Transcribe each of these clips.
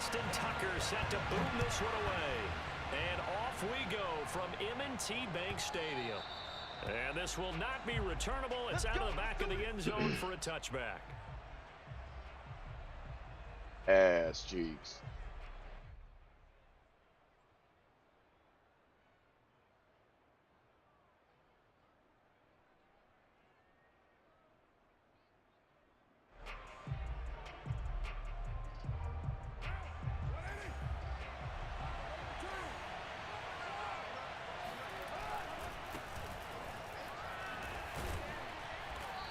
Austin Tucker set to boom this one away. And off we go from M&T Bank Stadium. And this will not be returnable. It's out of the back of the end zone for a touchback. Ass cheeks.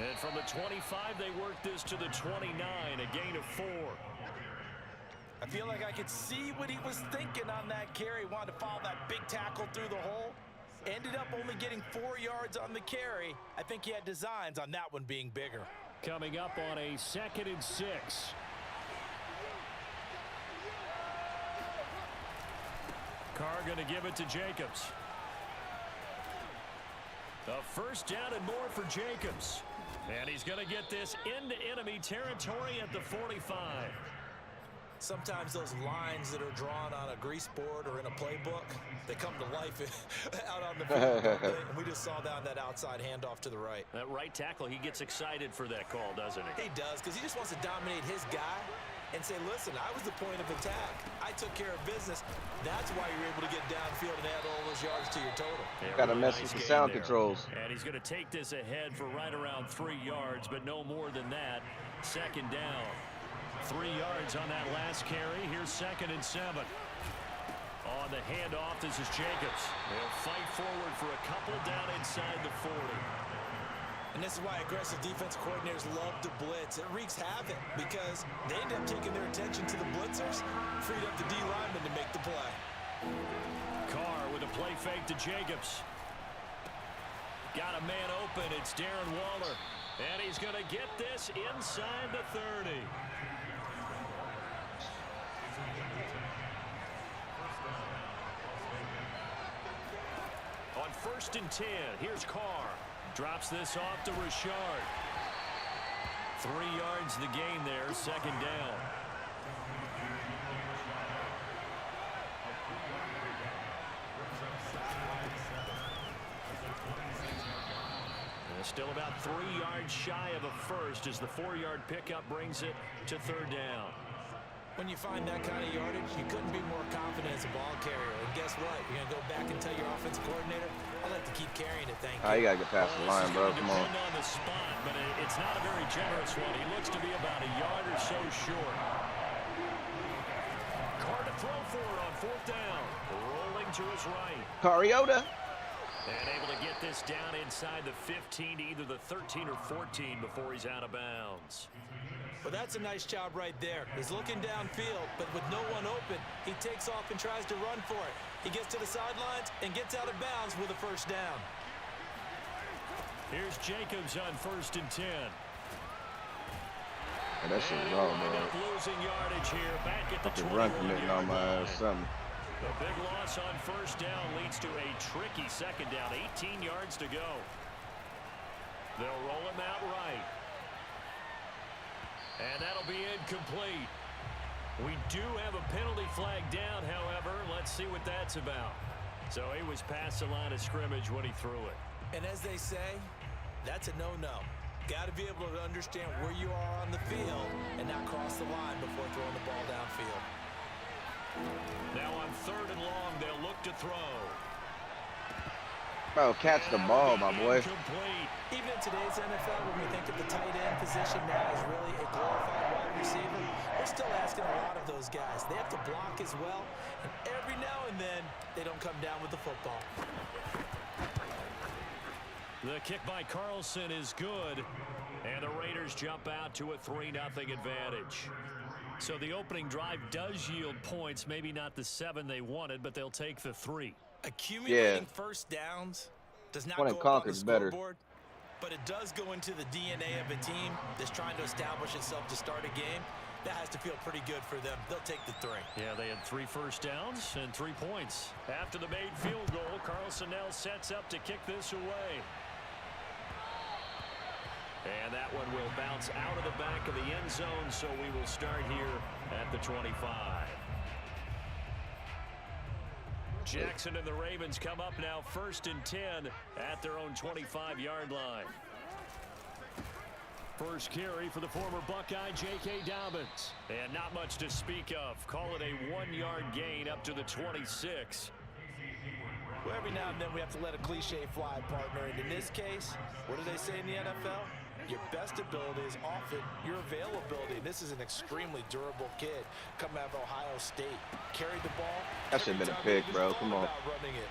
And from the 25, they work this to the 29, a gain of 4. I feel like I could see what he was thinking on that carry. Wanted to follow that big tackle through the hole. Ended up only getting 4 yards on the carry. I think he had designs on that one being bigger. Coming up on a 2nd and 6. Carr going to give it to Jacobs. A first down and more for Jacobs. And he's going to get this into enemy territory at the 45. Sometimes those lines that are drawn on a grease board or in a playbook, they come to life out on the field. And we just saw that outside handoff to the right. That right tackle, he gets excited for that call, doesn't he? He does, because he just wants to dominate his guy and say, listen, I was the point of attack. I took care of business. That's why you're able to get downfield and add all those yards to your total. Yeah, got to mess with the sound controls. And he's going to take this ahead for right around 3 yards, but no more than that. 2nd down. 3 yards on that last carry. Here's 2nd and 7. On the handoff, this is Jacobs. They'll fight forward for a couple down inside the 40. And this is why aggressive defense coordinators love to blitz. It wreaks havoc because they end up taking their attention to the blitzers, freed up the D lineman to make the play. Carr with a play fake to Jacobs. Got a man open. It's Darren Waller. And he's going to get this inside the 30. On 1st and 10, here's Carr. Drops this off to Richard. 3 yards the gain there, 2nd down. And still about 3 yards shy of a first as the 4-yard pickup brings it to 3rd down. When you find that kind of yardage, you couldn't be more confident as a ball carrier. And guess what? You're going to go back and tell your offensive coordinator, I like to keep carrying it, thank you. You got to get past the line, bro. Come on. On the spot, but it's not a very generous one. He looks to be about a yard or so short. Carr to throw for it on 4th down. Rolling to his right. Cariota. And able to get this down inside the 15 to either the 13 or 14 before he's out of bounds. Well, that's a nice job right there. He's looking downfield, but with no one open, he takes off and tries to run for it. He gets to the sidelines and gets out of bounds with a first down. Here's Jacobs on 1st and 10. Yeah, that shit is wrong, man. Losing yardage here, back at the 21 run committing on my ass, something. The big loss on 1st down leads to a tricky 2nd down. 18 yards to go. They'll roll him out right. And that'll be incomplete. We do have a penalty flag down, however. Let's see what that's about. So he was past the line of scrimmage when he threw it. And as they say, that's a no-no. Got to be able to understand where you are on the field and not cross the line before throwing the ball downfield. Now on 3rd and long, they'll look to throw. Bro, catch the ball, my boy. Even in today's NFL, when we think of the tight end position now as really a glorified wide receiver, we're still asking a lot of those guys. They have to block as well, and every now and then, they don't come down with the football. The kick by Carlson is good, and the Raiders jump out to a 3-0 advantage. So the opening drive does yield points, maybe not the 7 they wanted, but they'll take the 3. Accumulating first downs does not go up on the scoreboard, but it does go into the DNA of a team that's trying to establish itself to start a game. That has to feel pretty good for them. They'll take the 3. Yeah, they had 3 first downs and 3 points. After the made field goal, Carlson now sets up to kick this away. And that one will bounce out of the back of the end zone, so we will start here at the 25. Jackson and the Ravens come up now 1st and 10 at their own 25-yard line. First carry for the former Buckeye, J.K. Dobbins. And not much to speak of. Call it a 1-yard gain up to the 26. Well, every now and then we have to let a cliche fly, partner. And in this case, what do they say in the NFL? Your best ability is often your availability. And this is an extremely durable kid coming out of Ohio State. Carried the ball. That should have been a pick, bro. Come on. Running it.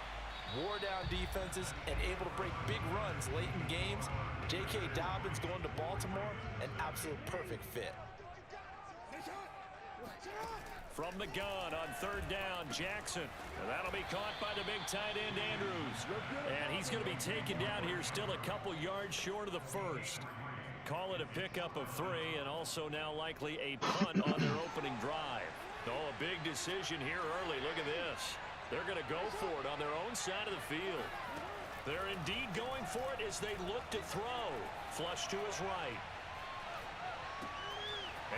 Wore down defenses and able to break big runs late in games. J.K. Dobbins going to Baltimore, an absolute perfect fit. From the gun on 3rd down, Jackson. And that'll be caught by the big tight end, Andrews. And he's going to be taken down here still a couple yards short of the first. Call it a pickup of 3, and also now likely a punt on their opening drive. Oh, a big decision here early. Look at this. They're going to go for it on their own side of the field. They're indeed going for it as they look to throw. Flush to his right.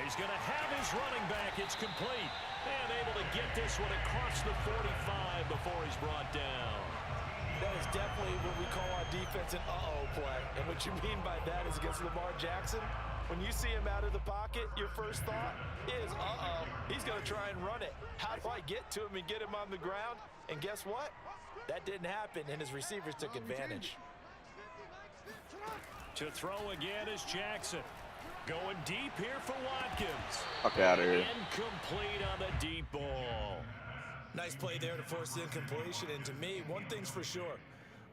He's going to have his running back. It's complete. And able to get this one across the 45 before he's brought down. That is definitely what we call our defense an uh-oh play. And what you mean by that is against Lamar Jackson, when you see him out of the pocket, your first thought is, uh-oh, he's going to try and run it. How do I get to him and get him on the ground? And guess what? That didn't happen, and his receivers took advantage. To throw again is Jackson. Going deep here for Watkins. Fuck out of here. Incomplete on the deep ball. Nice play there to force the incompletion. And to me, one thing's for sure.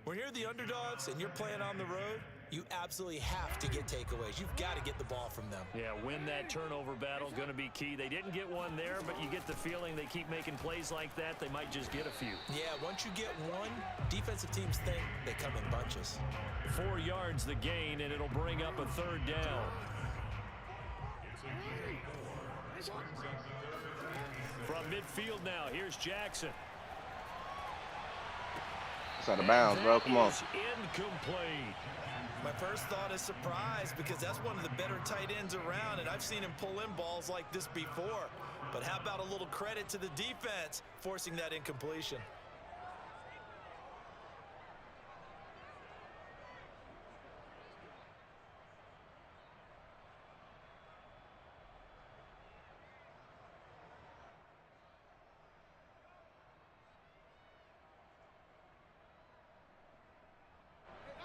When you're the underdogs and you're playing on the road, you absolutely have to get takeaways. You've got to get the ball from them. Yeah, win that turnover battle, going to be key. They didn't get one there, but you get the feeling they keep making plays like that, they might just get a few. Yeah, once you get one, defensive teams think they come in bunches. 4 yards the gain, and it'll bring up a 3rd down. From midfield now, here's Jackson. It's out of bounds, bro. Come on. Incomplete. My first thought is surprise because that's one of the better tight ends around, and I've seen him pull in balls like this before. But how about a little credit to the defense forcing that incompletion?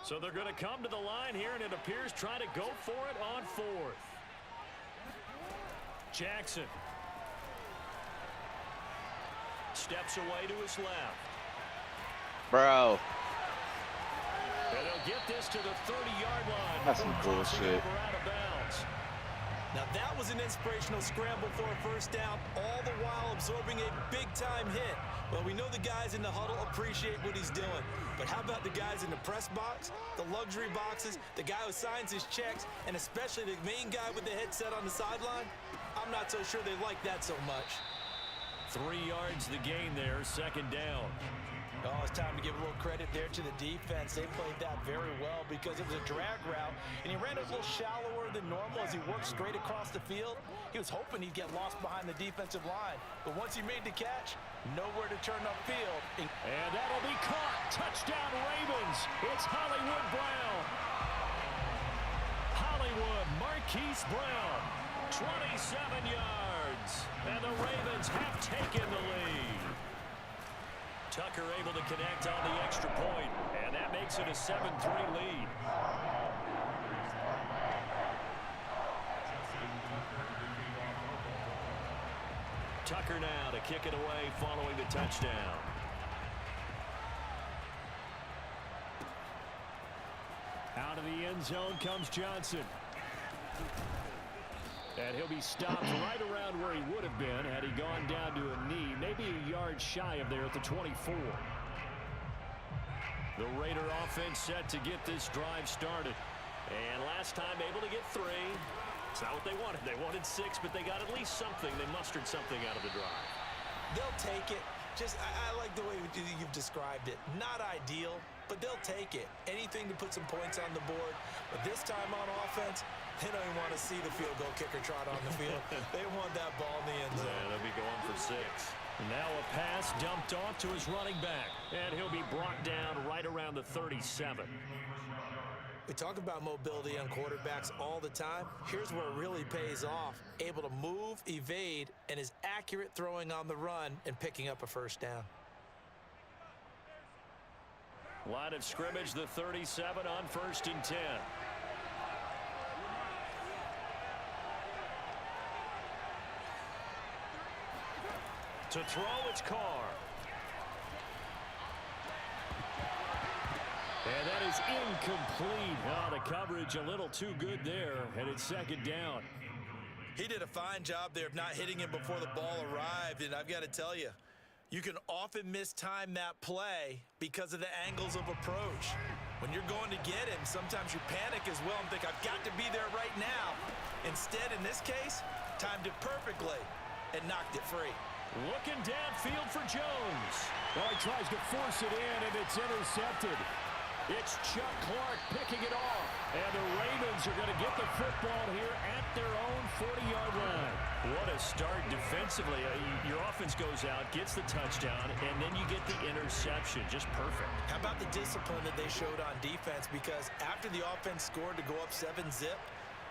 So they're going to come to the line here, and it appears trying to go for it on 4th. Jackson steps away to his left. Bro. And they'll get this to the 30-yard line. That's some bullshit. Out of bounds. Now that was an inspirational scramble for a first down, all the while absorbing a big-time hit. Well, we know the guys in the huddle appreciate what he's doing. But how about the guys in the press box, the luxury boxes, the guy who signs his checks, and especially the main guy with the headset on the sideline? I'm not so sure they like that so much. 3 yards the gain there, 2nd down. Oh, it's time to give a little credit there to the defense. They played that very well because it was a drag route, and he ran a little shallower than normal as he worked straight across the field. He was hoping he'd get lost behind the defensive line, but once he made the catch, nowhere to turn upfield. And that'll be caught. Touchdown, Ravens. It's Hollywood Brown. Hollywood Marquise Brown, 27 yards, and the Ravens have taken the lead. Tucker able to connect on the extra point, and that makes it a 7-3 lead. Tucker now to kick it away following the touchdown. Out of the end zone comes Johnson. And he'll be stopped right around where he would have been had he gone down to a knee, maybe a yard shy of there at the 24. The Raider offense set to get this drive started. And last time able to get 3. It's not what they wanted. They wanted 6, but they got at least something. They mustered something out of the drive. They'll take it. I like the way you've described it. Not ideal, but they'll take it. Anything to put some points on the board. But this time on offense, they don't even want to see the field goal kicker trot on the field. They want that ball in the end zone. Yeah, they'll be going for 6. Now a pass dumped off to his running back, and he'll be brought down right around the 37. We talk about mobility on quarterbacks all the time. Here's where it really pays off. Able to move, evade, and is accurate throwing on the run and picking up a first down. Line of scrimmage, the 37 on 1st and 10. To throw, it's Carr. And that is incomplete. Oh, the coverage a little too good there, and it's 2nd down. He did a fine job there of not hitting him before the ball arrived, and I've got to tell you, you can often mistime that play because of the angles of approach. When you're going to get him, sometimes you panic as well and think, I've got to be there right now. Instead, in this case, timed it perfectly and knocked it free. Looking downfield for Jones. Well, he tries to force it in, and it's intercepted. It's Chuck Clark picking it off. And the Ravens are going to get the football here at their own 40-yard line. What a start defensively. Your offense goes out, gets the touchdown, and then you get the interception. Just perfect. How about the discipline that they showed on defense? Because after the offense scored to go up 7-zip,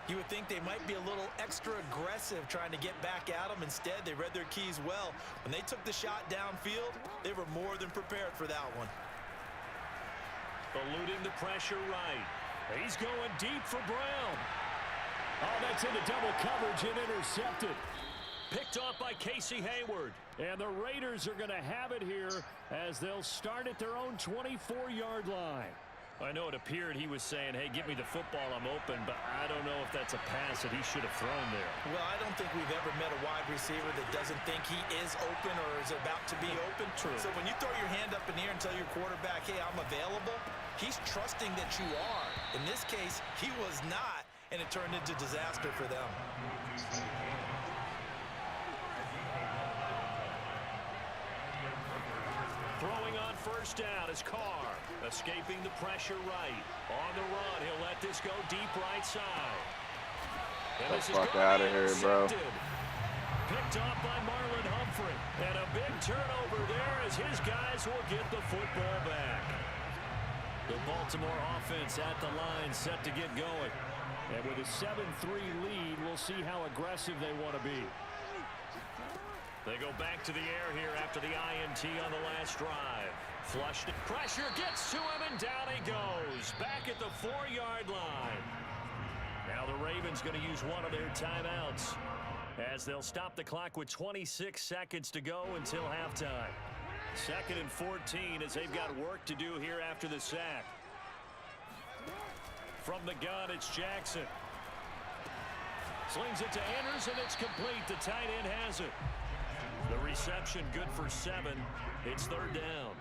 you would think they might be a little extra aggressive trying to get back at them. Instead, they read their keys well. When they took the shot downfield, they were more than prepared for that one. Eluding the pressure right. He's going deep for Brown. Oh, that's into double coverage and intercepted. Picked off by Casey Hayward. And the Raiders are going to have it here as they'll start at their own 24-yard line. I know it appeared he was saying, hey, give me the football, I'm open, but I don't know if that's a pass that he should have thrown there. Well, I don't think we've ever met a wide receiver that doesn't think he is open or is about to be open. True. So when you throw your hand up in the air and tell your quarterback, hey, I'm available, he's trusting that you are. In this case, he was not, and it turned into disaster for them. Throwing on 1st down is Carr. Escaping the pressure right. On the run, he'll let this go deep right side. And Get this the is fuck out of here, bro. Picked off by Marlon Humphrey. And a big turnover there as his guys will get the football back. The Baltimore offense at the line set to get going. And with a 7-3 lead, we'll see how aggressive they want to be. They go back to the air here after the INT on the last drive. Flushed. Pressure gets to him, and down he goes. Back at the 4-yard line. Now the Ravens going to use one of their timeouts as they'll stop the clock with 26 seconds to go until halftime. 2nd and 14 as they've got work to do here after the sack. From the gun, it's Jackson. Slings it to Anders, and it's complete. The tight end has it. The reception good for 7. It's 3rd down.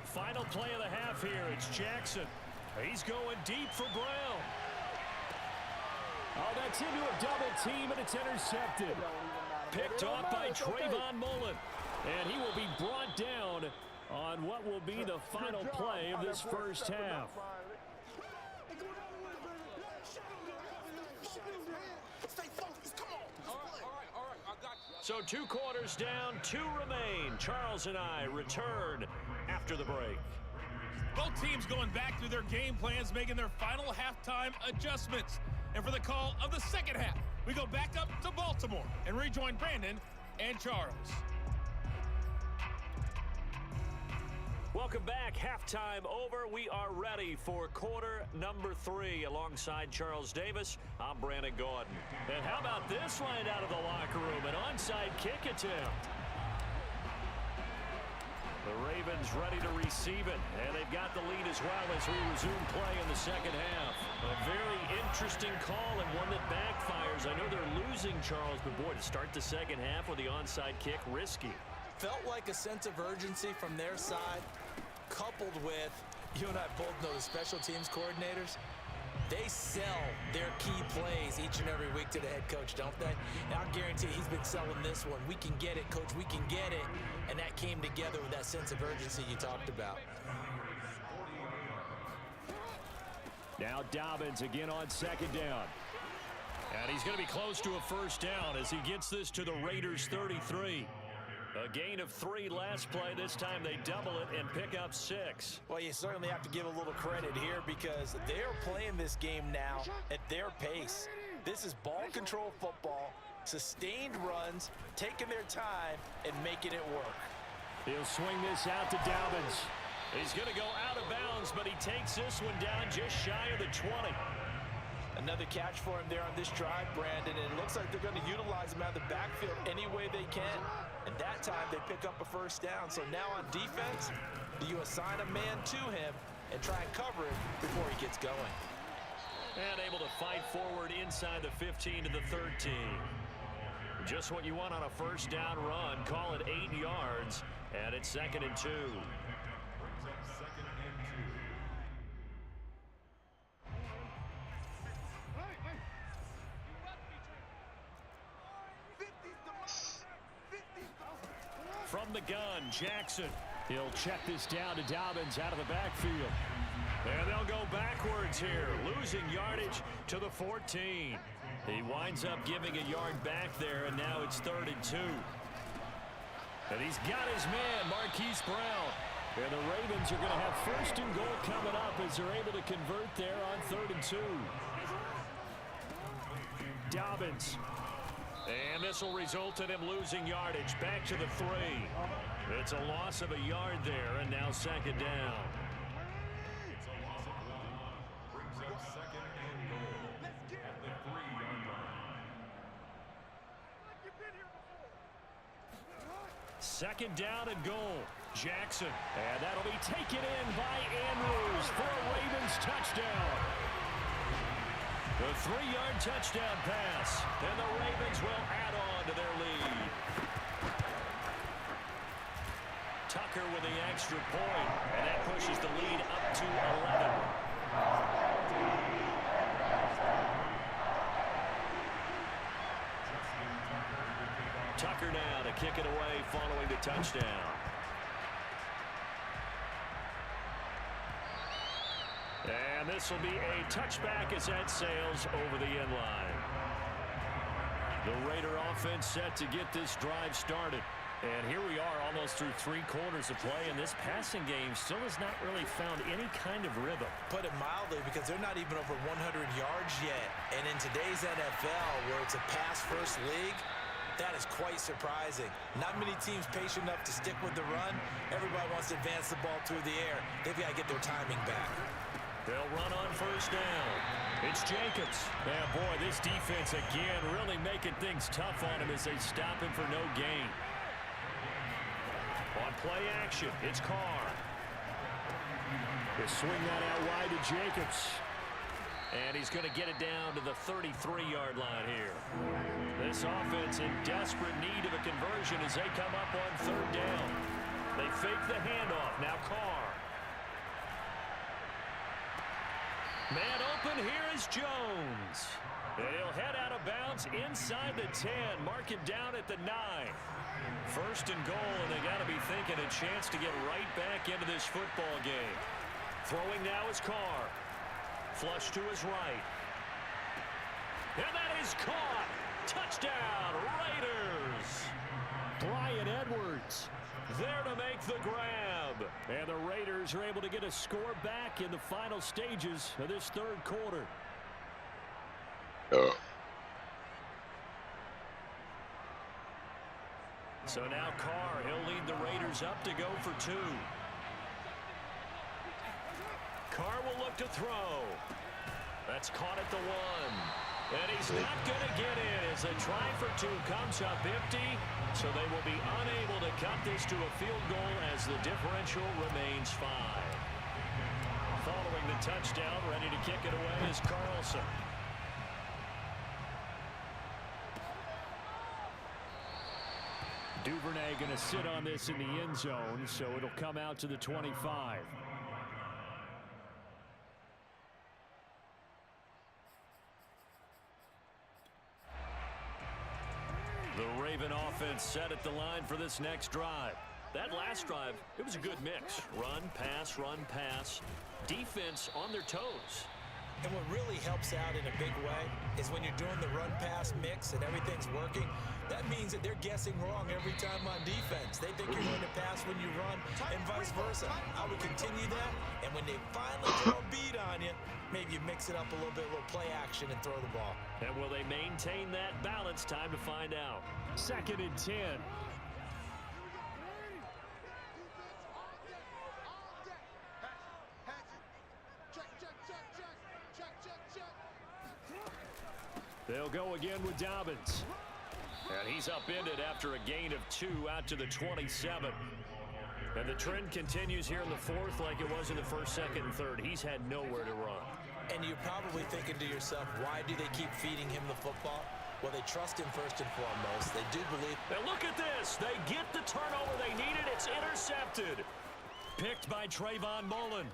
Final play of the half here. It's Jackson. He's going deep for Brown. Oh, that's into a double team, and it's intercepted. Picked off by Trayvon Mullen. And he will be brought down on what will be the final play of this first half. So 2 quarters down, 2 remain. Charles and I return after the break. Both teams going back through their game plans, making their final halftime adjustments. And for the call of the second half, we go back up to Baltimore and rejoin Brandon and Charles. Welcome back. Halftime over. We are ready for quarter number 3 alongside Charles Davis. I'm Brandon Gordon. And how about this right out of the locker room? An onside kick attempt. The Ravens ready to receive it, and they've got the lead as well as we resume play in the second half. A very interesting call and one that backfires. I know they're losing, Charles, but boy, to start the second half with the onside kick, risky. Felt like a sense of urgency from their side, coupled with, you and I both know the special teams coordinators, They sell their key plays each and every week to the head coach, don't they? And I'll guarantee he's been selling this one. We can get it, coach, we can get it. And that came together with that sense of urgency you talked about. Now Dobbins again on second down. And he's going to be close to a first down as he gets this to the Raiders 33. A gain of 3 last play. This time they double it and pick up 6. Well, you certainly have to give a little credit here because they're playing this game now at their pace. This is ball control football, sustained runs, taking their time, and making it work. He'll swing this out to Dobbins. He's going to go out of bounds, but he takes this one down just shy of the 20. Another catch for him there on this drive, Brandon, and it looks like they're going to utilize him out of the backfield any way they can. And that time they pick up a first down. So now on defense, do you assign a man to him and try and cover him before he gets going? And able to fight forward inside the 15 to the 13. Just what you want on a first down run. Call it 8 yards, and it's 2nd and 2. From the gun, Jackson. He'll check this down to Dobbins out of the backfield. And they'll go backwards here, losing yardage to the 14. He winds up giving a yard back there, and now it's 3rd and 2. And he's got his man, Marquise Brown. And the Ravens are going to have 1st and goal coming up as they're able to convert there on 3rd and 2. Dobbins. And this will result in him losing yardage back to the 3. It's a loss of a yard there, and now 2nd down. Second down and goal. Jackson. And that'll be taken in by Andrews for a Ravens touchdown. The 3-yard touchdown pass. And the Ravens will add on to their lead. Tucker with the extra point, and that pushes the lead up to 11. Tucker now to kick it away following the touchdown. And this will be a touchback as that sails over the end line. The Raider offense set to get this drive started. And here we are almost through 3 quarters of play, and this passing game still has not really found any kind of rhythm. Put it mildly, because they're not even over 100 yards yet. And in today's NFL, where it's a pass-first league, that is quite surprising. Not many teams patient enough to stick with the run. Everybody wants to advance the ball through the air. They've got to get their timing back. They'll run on first down. It's Jacobs. Yeah, boy, this defense again really making things tough on him as they stop him for no gain. On play action, it's Carr. He'll swing that out wide to Jacobs. And he's going to get it down to the 33-yard line here. This offense in desperate need of a conversion as they come up on 3rd down. They fake the handoff. Now Carr. Man open, here is Jones. And he'll head out of bounds inside the 10. Mark him down at the 9. 1st and goal, and they got to be thinking a chance to get right back into this football game. Throwing now is Carr. Flush to his right. And that is caught. Touchdown, Raiders. Bryan Edwards there to make the grab. And the Raiders are able to get a score back in the final stages of this 3rd quarter. So now Carr, he'll lead the Raiders up to go for 2. Carr will look to throw. That's caught at the 1. And he's not going to get in as a try for 2 comes up empty. So they will be unable to cut this to a field goal as the differential remains 5. Following the touchdown, ready to kick it away is Carlson. Duvernay going to sit on this in the end zone, so it'll come out to the 25. The Raven offense set at the line for this next drive. That last drive, it was a good mix. Run, pass, defense on their toes. And what really helps out in a big way is when you're doing the run-pass mix and everything's working, that means that they're guessing wrong every time on defense. They think you're going to pass when you run and vice versa. I would continue that, and when they finally throw a beat on you, maybe you mix it up a little bit, a little play action and throw the ball. And will they maintain that balance? Time to find out. 2nd and 10. They'll go again with Dobbins. And he's upended after a gain of 2 out to the 27. And the trend continues here in the 4th like it was in the 1st, 2nd, and 3rd. He's had nowhere to run. And you're probably thinking to yourself, why do they keep feeding him the football? Well, they trust him first and foremost. They do believe. Now look at this. They get the turnover they needed. It's intercepted. Picked by Trayvon Mullen.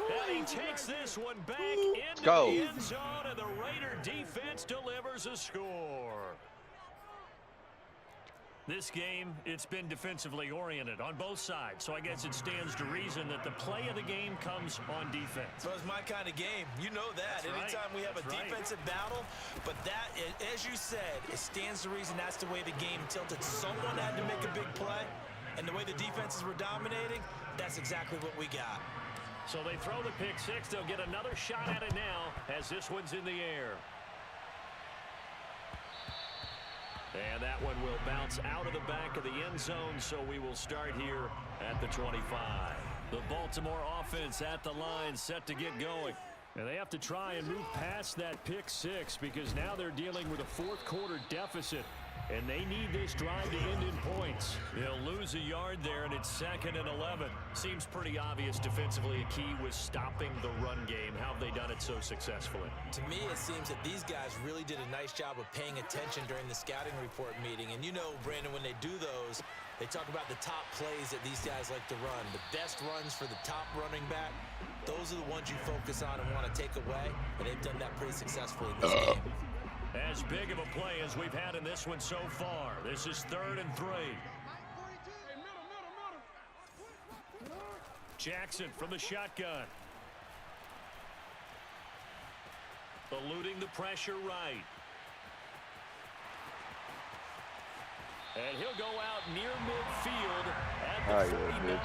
And he takes this one back into the end zone, and the Raider defense delivers a score. This game, it's been defensively oriented on both sides, so I guess it stands to reason that the play of the game comes on defense. So it's my kind of game. You know that. That's Anytime we have a right. defensive battle, but that, as you said, it stands to reason that's the way the game tilted. Someone had to make a big play, and the way the defenses were dominating, that's exactly what we got. So they throw the pick six. They'll get another shot at it now as this one's in the air. And that one will bounce out of the back of the end zone, so we will start here at the 25. The Baltimore offense at the line, set to get going. And they have to try and move past that pick six because now they're dealing with a 4th quarter deficit. And they need this drive to end in points. They'll lose a yard there, and it's 2nd and 11. Seems pretty obvious defensively. A key was stopping the run game. How have they done it so successfully? To me, it seems that these guys really did a nice job of paying attention during the scouting report meeting. And you know, Brandon, when they do those, they talk about the top plays that these guys like to run. The best runs for the top running back, those are the ones you focus on and want to take away. And they've done that pretty successfully in this game. As big of a play as we've had in this one so far. This is 3rd and 3. Jackson from the shotgun. Eluding the pressure right. And he'll go out near midfield at the 49.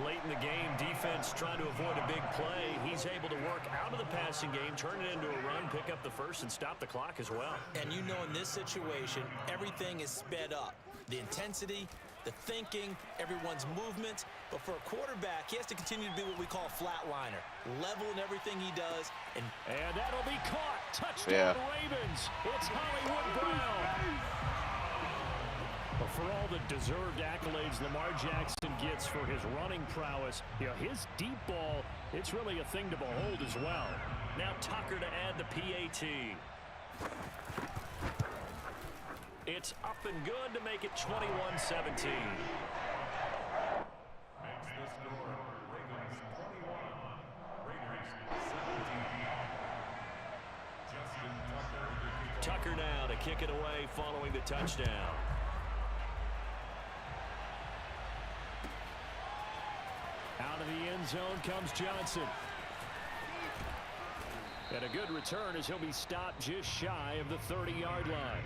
Late in the game, defense trying to avoid a big play. He's able to work out of the passing game, turn it into a run, pick up the first, and stop the clock as well. And you know in this situation, everything is sped up. The intensity, the thinking, everyone's movement. But for a quarterback, he has to continue to be what we call a flatliner. Level in everything he does. And that'll be caught. Touchdown Ravens. It's Hollywood Brown. But for all the deserved accolades Lamar Jackson gets for his running prowess, you know, his deep ball, it's really a thing to behold as well. Now Tucker to add the PAT. It's up and good to make it 21-17. Tucker now to kick it away following the touchdown. Out of the end zone comes Johnson. And a good return as he'll be stopped just shy of the 30-yard line.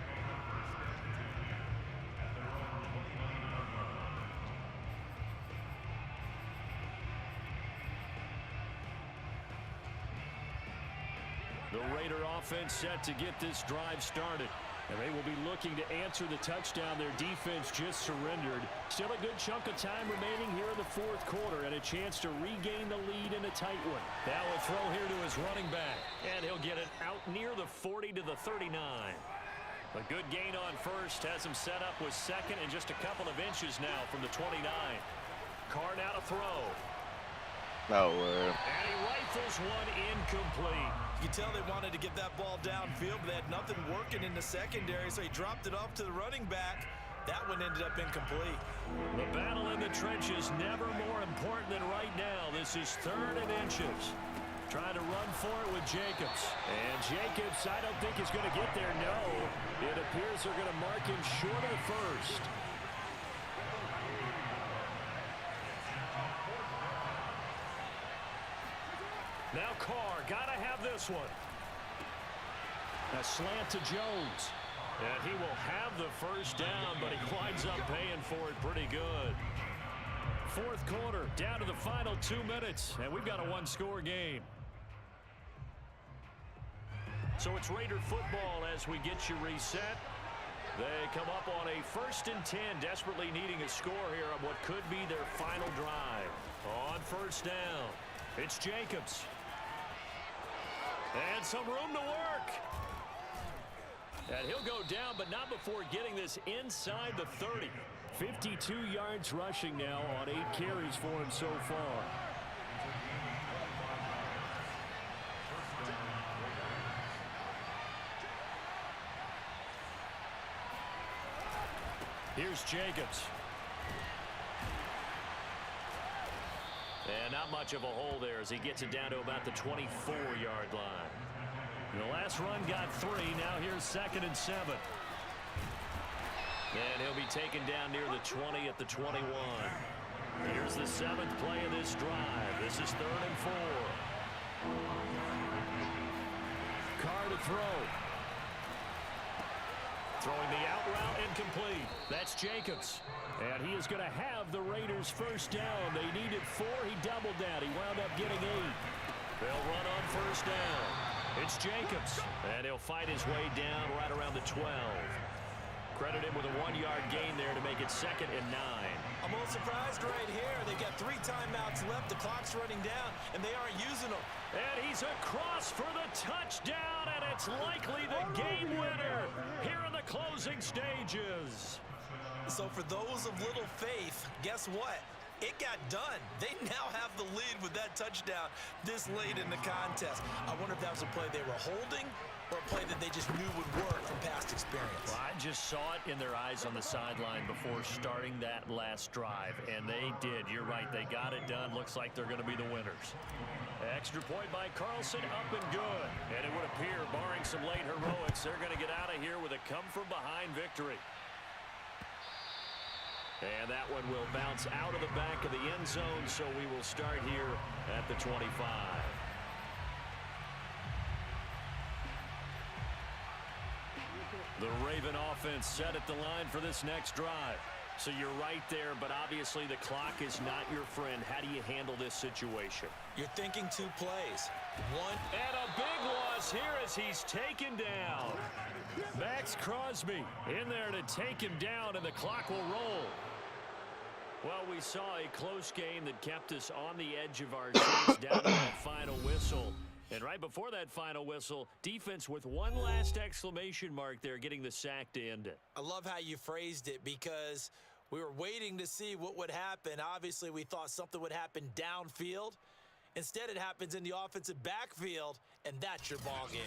The Raider offense set to get this drive started. And they will be looking to answer the touchdown their defense just surrendered. Still a good chunk of time remaining here in the 4th quarter and a chance to regain the lead in a tight one. Now a throw here to his running back. And he'll get it out near the 40 to the 39. A good gain on first has him set up with 2nd and just a couple of inches now from the 29. Carr now to throw. No way. And he rifles one incomplete. you can tell they wanted to get that ball downfield, but they had nothing working in the secondary, so he dropped it off to the running back. That one ended up incomplete. The battle in the trenches never more important than right now. This is 3rd and inches. Trying to run for it with Jacobs. And Jacobs, I don't think he's going to get there. No. It appears they're going to mark him short of the first. Now Carr, got to have this one. A slant to Jones. And he will have the first down, but he winds up paying for it pretty good. Fourth quarter, down to the final 2 minutes, and we've got a one-score game. So it's Raider football as we get you reset. They come up on a 1st and 10, desperately needing a score here on what could be their final drive. On first down, it's Jacobs. And some room to work. And he'll go down, but not before getting this inside the 30. 52 yards rushing now on 8 carries for him so far. Here's Jacobs. And not much of a hole there as he gets it down to about the 24-yard line. And the last run got 3. Now here's 2nd and 7. And he'll be taken down near the 20 at the 21. Here's the 7th play of this drive. This is 3rd and 4. Carr to throw. Throwing the out route incomplete. That's Jacobs. And he is going to have the Raiders first down. They needed 4. He doubled that. He wound up getting 8. They'll run on first down. It's Jacobs. And he'll fight his way down right around the 12. Credit him with a 1-yard gain there to make it 2nd and 9. I'm a little surprised right here. They've got 3 timeouts left. The clock's running down, and they aren't using them. And he's across for the touchdown, and it's likely the game winner here in the closing stages. So for those of little faith, guess what? It got done. They now have the lead with that touchdown this late in the contest. I wonder if that was a play they were holding or a play that they just knew would work from past experience. Well, I just saw it in their eyes on the sideline before starting that last drive, and they did. You're right. They got it done. Looks like they're going to be the winners. Extra point by Carlson, up and good. And it would appear, barring some late heroics, they're going to get out of here with a come-from-behind victory. And that one will bounce out of the back of the end zone, so we will start here at the 25. The Raven offense set at the line for this next drive. So you're right there, but obviously the clock is not your friend. How do you handle this situation? You're thinking 2 plays. 1. And a big loss here as he's taken down. Max Crosby in there to take him down, and the clock will roll. Well, we saw a close game that kept us on the edge of our seats down to that final whistle. And right before that final whistle, defense with one last exclamation mark there, getting the sack to end it. I love how you phrased it because we were waiting to see what would happen. Obviously, we thought something would happen downfield. Instead, it happens in the offensive backfield, and that's your ball game.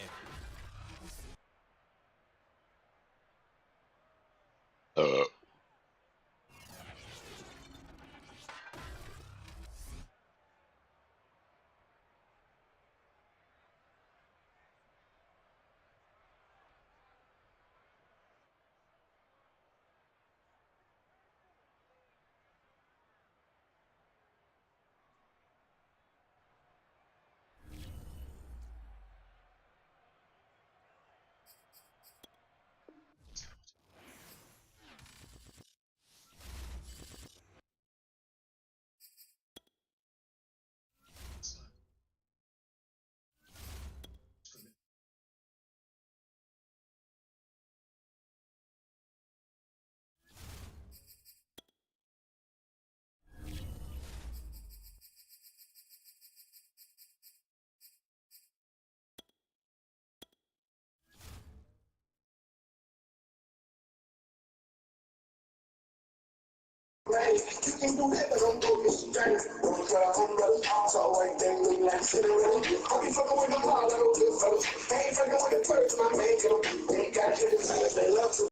You can do that, but don't do this thing. Don't try to home run. So I think we like sitting around. I'll be fucking with the ball, I don't give fellas. I ain't fucking with the birds, my man. They got you, they love to.